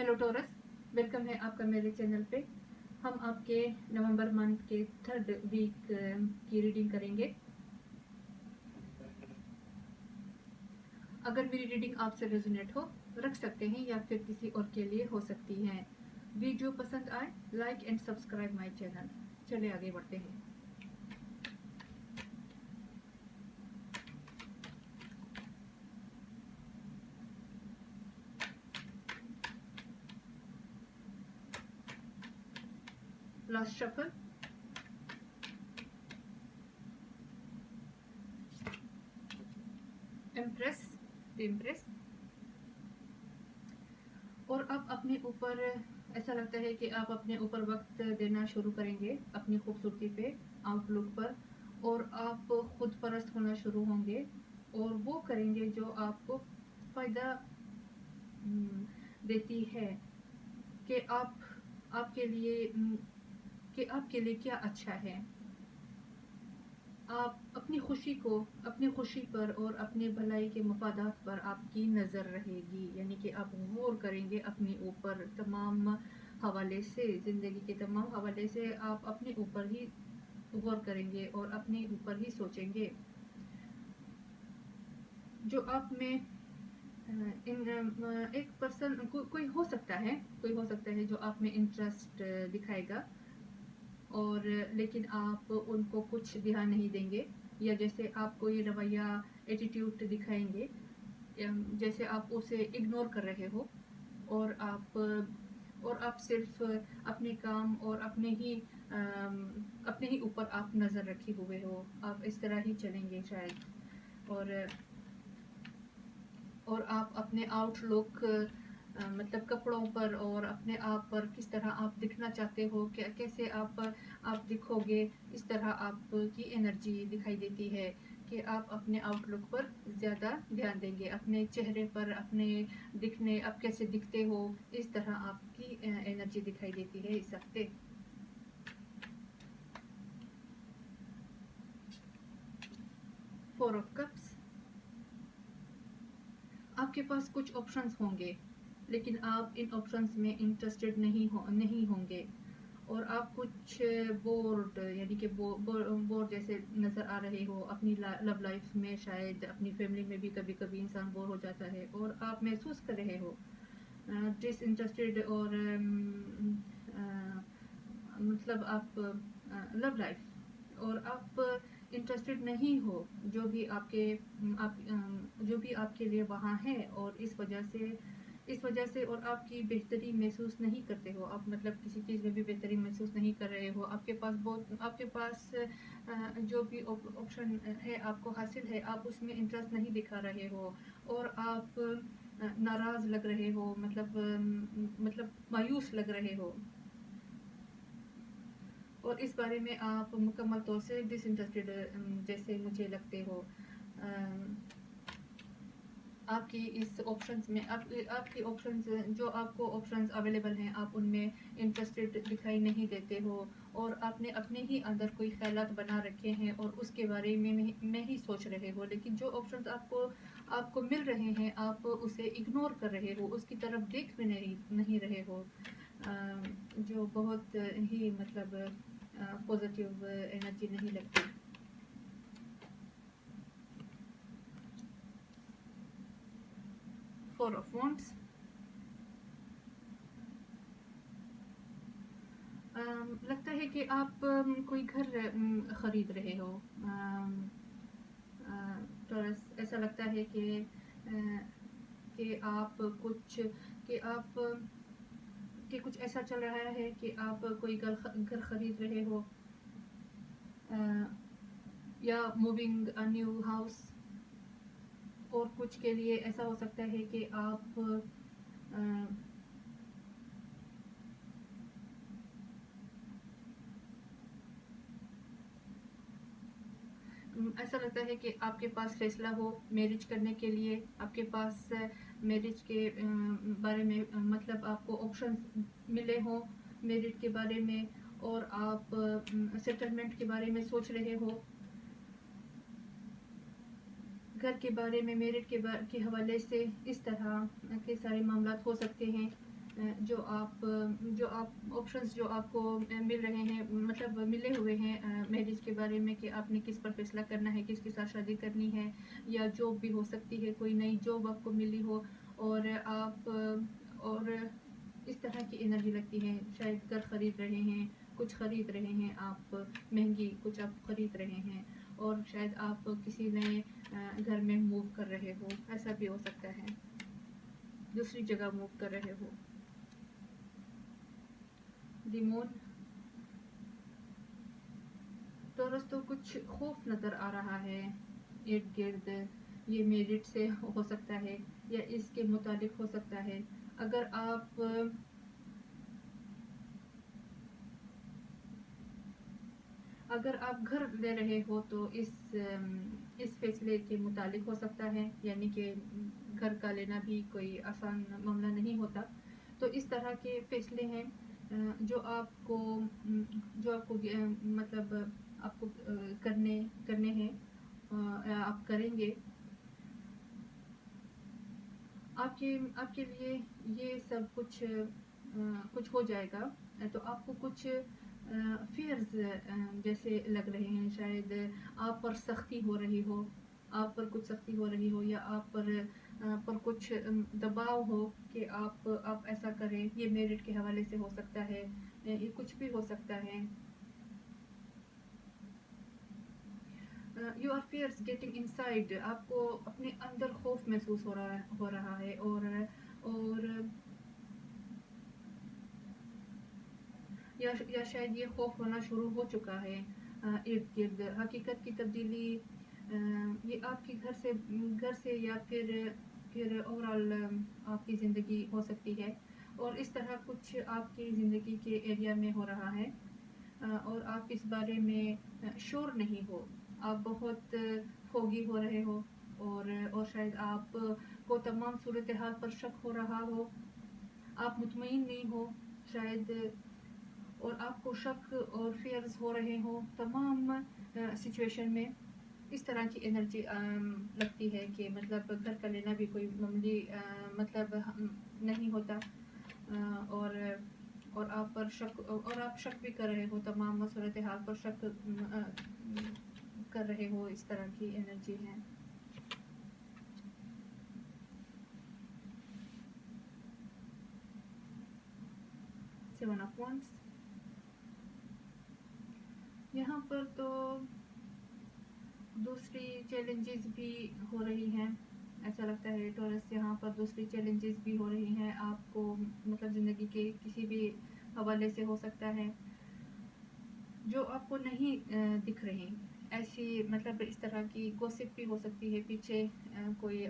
Hello taurus, welcome है आपका मेरे चैनल पे। हम आपके नवंबर मंथ के 3rd वीक की रीडिंग करेंगे। अगर मेरी रीडिंग आपसे रेजोनेट हो रख सकते हैं या फिर किसी और के लिए हो सकती है। वीडियो पसंद आए like and subscribe my channel. चलिए आगे बढ़ते हैं। Last shuffle, impress, impress. और अब अपने ऊपर ऐसा लगता है कि आप अपने ऊपर वक्त देना शुरू करेंगे, अपनी खूबसूरती पे, आउटलुक पर, और आप खुद परस्त होना शुरू होंगे और वो करेंगे जो आपको फ़ायदा देती है कि आपके लिए कि आपके लिए क्या अच्छा है। आप अपनी खुशी पर और अपने भलाई के मफादात पर आपकी नज़र रहेगी, यानी कि आप गौर करेंगे अपने ऊपर तमाम हवाले से, ज़िंदगी के तमाम हवाले से आप अपने ऊपर ही गौर करेंगे और अपने ऊपर ही सोचेंगे। जो आप में एक पर्सन कोई हो सकता है, जो आप में इंटरेस्ट दिखाएगा, और लेकिन आप उनको कुछ ध्यान नहीं देंगे, या जैसे आप कोई रवैया, एटीट्यूड दिखाएंगे जैसे आप उसे इग्नोर कर रहे हो, और आप सिर्फ अपने काम और अपने ही ऊपर आप नज़र रखे हुए हो। आप इस तरह ही चलेंगे शायद। और आप अपने आउटलुक मतलब कपड़ों पर और अपने आप पर किस तरह आप दिखना चाहते हो, कैसे आप दिखोगे, इस तरह आपकी एनर्जी दिखाई देती है कि आप अपने आउटलुक पर ज़्यादा ध्यान देंगे, अपने चेहरे पर, अपने दिखने, आप कैसे दिखते हो, इस तरह आपकी एनर्जी दिखाई देती है इस हफ्ते। Four of cups. आपके पास कुछ ऑप्शंस होंगे, लेकिन आप इन ऑप्शंस में इंटरेस्टेड नहीं होंगे, और आप कुछ बोर्ड, यानी कि बोर जैसे नज़र आ रहे हो अपनी लव लाइफ में। शायद अपनी फैमिली में भी कभी कभी इंसान बोर हो जाता है, और आप महसूस कर रहे हो डिसइंटरेस्टेड, और मतलब आप लव लाइफ, और आप इंटरेस्टेड नहीं हो जो भी आपके लिए वहाँ है, और इस वजह से और आपकी बेहतरी महसूस नहीं करते हो। आप मतलब किसी चीज़ में भी बेहतरी महसूस नहीं कर रहे हो। आपके पास जो भी ऑप्शन है आपको हासिल है, आप उसमें इंटरेस्ट नहीं दिखा रहे हो, और आप नाराज़ लग रहे हो, मतलब मायूस लग रहे हो, और इस बारे में आप मुकम्मल तौर से डिसइंटरेस्टेड जैसे मुझे लगते हो। आपकी इस ऑप्शंस में आपकी ऑप्शंस, जो आपको ऑप्शंस अवेलेबल हैं, आप उनमें इंटरेस्टेड दिखाई नहीं देते हो, और आपने अपने ही अंदर कोई ख्यालात बना रखे हैं और उसके बारे में ही सोच रहे हो। लेकिन जो ऑप्शंस आपको मिल रहे हैं, आप उसे इग्नोर कर रहे हो, उसकी तरफ देख भी नहीं रहे हो, जो बहुत ही मतलब पॉजिटिव एनर्जी नहीं लगती। Four of wands. लगता है कि आप कोई घर खरीद रहे हो। टॉरस, ऐसा लगता है कि आप कुछ कि आप कि कुछ ऐसा चल रहा है कि आप कोई घर खरीद रहे हो, या मूविंग अ न्यू हाउस, और कुछ के लिए ऐसा हो सकता है कि आप ऐसा लगता है कि आपके पास फैसला हो मैरिज करने के लिए। आपके पास मैरिज के बारे में मतलब आपको ऑप्शंस मिले हों मैरिज के बारे में, और आप सेटलमेंट के बारे में सोच रहे हो। घर के बारे में, मैरिज के हवाले से इस तरह के सारे मामला हो सकते हैं। جو آپ آپشنز جو آپ کو مل رہے ہیں مطلب ملے ہوئے ہیں میرج کے بارے میں کہ آپ نے کس پر فیصلہ کرنا ہے، کس کے ساتھ شادی کرنی ہے، یا جاب بھی ہو سکتی ہے، کوئی نئی جاب آپ کو ملی ہو اور آپ اور اس طرح کی انرجی لگتی ہے. شاید گھر خرید رہے ہیں، کچھ خرید رہے ہیں آپ مہنگی، کچھ آپ خرید رہے ہیں، اور شاید آپ کسی نئے گھر میں موو کر رہے ہو، ایسا بھی ہو سکتا ہے، دوسری جگہ موو کر رہے ہو. دی مون ٹورس تو کچھ خوف نظر آ رہا ہے ارد گرد. یہ میرٹ سے ہو سکتا ہے یا اس کے متعلق ہو سکتا ہے. اگر آپ گھر لے رہے ہو تو اس فیصلے کے متعلق ہو سکتا ہے، یعنی کہ گھر کا لینا بھی کوئی آسان معاملہ نہیں ہوتا. تو اس طرح کے فیصلے ہیں جو آپ کو مطلب آپ کو کرنے ہیں، آپ کریں گے. آپ کے لیے یہ سب کچھ ہو جائے گا. تو آپ کو کچھ فیئرز جیسے لگ رہے ہیں، شاید آپ پر سختی ہو رہی ہو، آپ پر کچھ سختی ہو رہی ہو، یا آپ پر کچھ دباؤ ہو کہ آپ ایسا کریں. یہ میرٹ کے حوالے سے ہو سکتا ہے، یہ کچھ بھی ہو سکتا ہے. یور فیئرس گیٹنگ انسائڈ، آپ کو اپنے اندر خوف محسوس ہو رہا ہے، اور یا شاید یہ خوف ہونا شروع ہو چکا ہے ارد گرد. حقیقت کی تبدیلی یہ آپ کے گھر سے یا پھر اوور آل آپ کی زندگی ہو سکتی ہے، اور اس طرح کچھ آپ کی زندگی کے ایریا میں ہو رہا ہے اور آپ اس بارے میں شور نہیں ہو. آپ بہت فوگی ہو رہے ہو، اور شاید آپ کو تمام صورتحال پر شک ہو رہا ہو. آپ مطمئن نہیں ہو شاید، اور آپ کو شک اور فیئرز ہو رہے ہوں تمام سچویشن میں. اس طرح کی انرجی لگتی ہے کہ مطلب گھر کا لینا بھی کوئی معمولی مطلب نہیں ہوتا. اور آپ شک بھی کر رہے ہو، تمام صورتحال پر شک کر رہے ہو. اس طرح کی انرجی ہے. Seven of once. یہاں پر تو دوسری چیلنجز بھی ہو رہی ہیں. ایسا لگتا ہے ٹورس یہاں پر دوسری چیلنجز بھی ہو رہی ہیں آپ کو، مطلب زندگی کے کسی بھی حوالے سے ہو سکتا ہے جو آپ کو نہیں دکھ رہی. ایسی مطلب اس طرح کی گوسپ بھی ہو سکتی ہے پیچھے، کوئی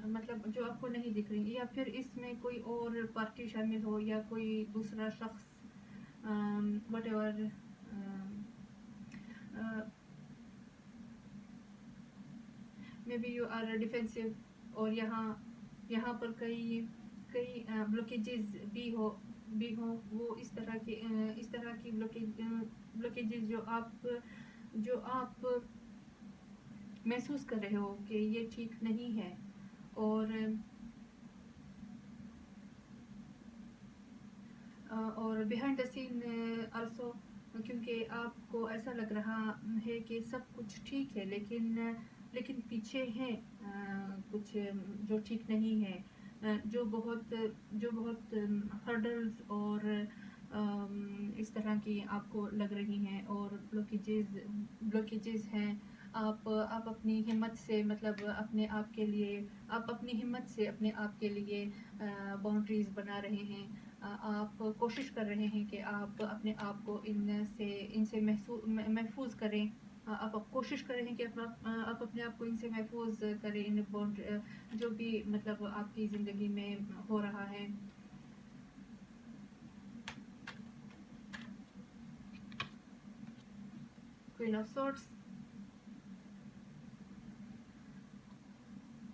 مطلب جو آپ کو نہیں دکھ رہی، یا پھر اس میں کوئی اور پارٹی شامل ہو یا کوئی دوسرا شخص whatever. Maybe you are defensive, اور یہاں پر کئی بلوکیجز بھی ہوں. وہ اس طرح کی بلوکیجز جو آپ محسوس کر رہے ہو کہ یہ ٹھیک نہیں ہے. اور بیہائنڈ دا سین آلسو، کیونکہ آپ کو ایسا لگ رہا ہے کہ سب کچھ ٹھیک ہے، لیکن پیچھے ہے کچھ جو ٹھیک نہیں ہے، جو بہت ہرڈلز اور اس طرح کی آپ کو لگ رہی ہیں، اور بلوکیجز ہیں. آپ اپنی ہمت سے مطلب اپنے آپ کے لیے باؤنڈریز بنا رہے ہیں. آپ کوشش کر رہے ہیں کہ آپ اپنے آپ کو ان سے محفوظ کریں. آپ کوشش کر رہے ہیں کہ آپ اپنے آپ کو ان سے محفوظ کریں، جو بھی مطلب آپ کی زندگی میں ہو رہا ہے. Queen of swords.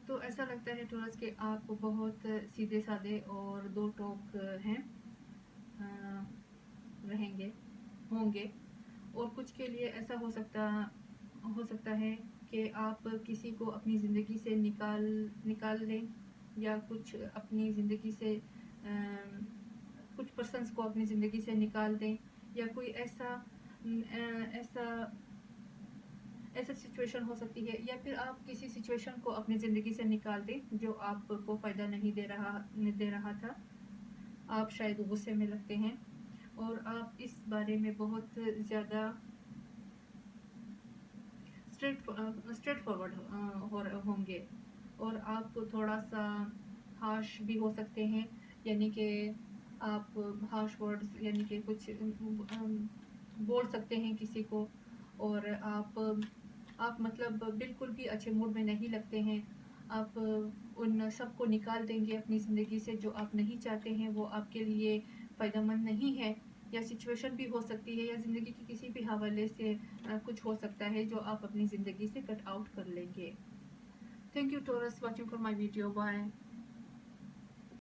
تو ایسا لگتا ہے ٹورس کہ آپ بہت سیدھے سادے اور دو ٹوک ہیں، ہوں گے. اور کچھ کے لیے ایسا ہو سکتا ہے کہ آپ کسی کو اپنی زندگی سے نکال لیں، یا کچھ اپنی زندگی سے कुछ पर्सन्स को अपनी ज़िंदगी से निकाल दें, या कोई ऐसा सिचुएशन हो सकती है, या फिर आप किसी सिचुएशन को अपनी ज़िंदगी से निकाल दें जो आपको फ़ायदा नहीं दे रहा था। आप शायद गुस्से में लगते हैं और आप इस बारे में बहुत ज़्यादा स्ट्रेट फॉरवर्ड होंगे, और आप थोड़ा सा हार्श भी हो सकते हैं, यानी कि आप हार्श वर्ड्स यानी कि कुछ बोल सकते हैं किसी को, और आप मतलब बिल्कुल भी अच्छे मूड में नहीं लगते हैं। आप उन सबको निकाल देंगे अपनी ज़िंदगी से जो आप नहीं चाहते हैं, वो आपके लिए फ़ायदेमंद नहीं है, या सिचुएशन भी हो सकती है, या ज़िंदगी के किसी भी हवाले से कुछ हो सकता है जो आप अपनी ज़िंदगी से कट आउट कर लेंगे। थैंक यू टॉरस watching for my video. Bye.